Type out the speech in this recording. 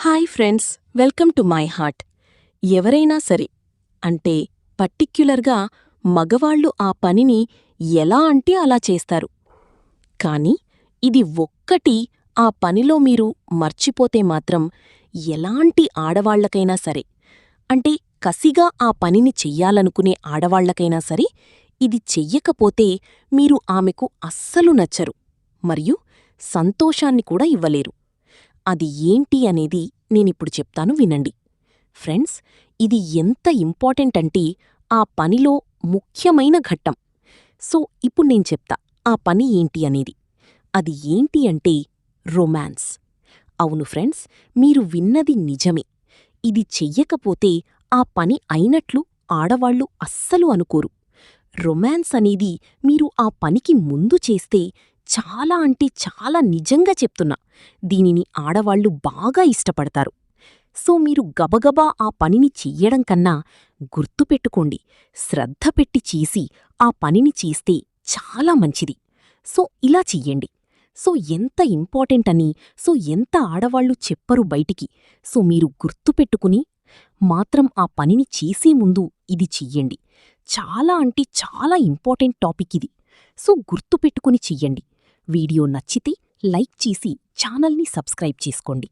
Hi friends, welcome to my heart. ఎవరైనా సరే అంటే పర్టిక్యులర్గా మగవాళ్ళు ఆ పనిని ఎలా అంటే అలా చేస్తారు. కానీ ఇది ఒక్కటి ఆ పనిలో మీరు మర్చిపోతే మాత్రం ఎలాంటి ఆడవాళ్లకైనా సరే, అంటే కసిగా ఆ పనిని చెయ్యాలనుకునే ఆడవాళ్లకైనా సరే, ఇది చెయ్యకపోతే మీరు ఆమెకు అస్సలు నచ్చరు మరియు సంతోషాన్ని కూడా ఇవ్వలేరు. అది ఏంటి అనేది నేనిప్పుడు చెప్తాను వినండి. ఫ్రెండ్స్, ఇది ఎంత ఇంపార్టెంట్ అంటే ఆ పనిలో ముఖ్యమైన ఘట్టం. సో ఇప్పుడు నేను చెప్తా ఆ పని ఏంటి అనేది. అది ఏంటి అంటే రొమాన్స్. అవును ఫ్రెండ్స్, మీరు విన్నది నిజమే. ఇది చెయ్యకపోతే ఆ పని అయినట్లు ఆడవాళ్లు అస్సలు అనుకోరు. రొమాన్స్ అనేది మీరు ఆ పనికి ముందు చేస్తే చాలా అంటే చాలా నిజంగా చెప్తున్నా, దీనిని ఆడవాళ్లు బాగా ఇష్టపడతారు. సో మీరు గబగబా ఆ పనిని చెయ్యడం కన్నా గుర్తుపెట్టుకోండి, శ్రద్ధ పెట్టి చేసి ఆ పనిని చేస్తే చాలా మంచిది. సో ఇలా చెయ్యండి. సో ఎంత ఇంపార్టెంట్ అని, సో ఎంత ఆడవాళ్లు చెప్పరు బయటికి. సో మీరు గుర్తుపెట్టుకుని మాత్రం ఆ పనిని చేసే ముందు ఇది చెయ్యండి. చాలా అంటే చాలా ఇంపార్టెంట్ టాపిక్ ఇది. సో గుర్తుపెట్టుకుని చెయ్యండి. వీడియో నచ్చితే లైక్ చేసి ఛానల్ని సబ్స్క్రైబ్ చేసుకోండి.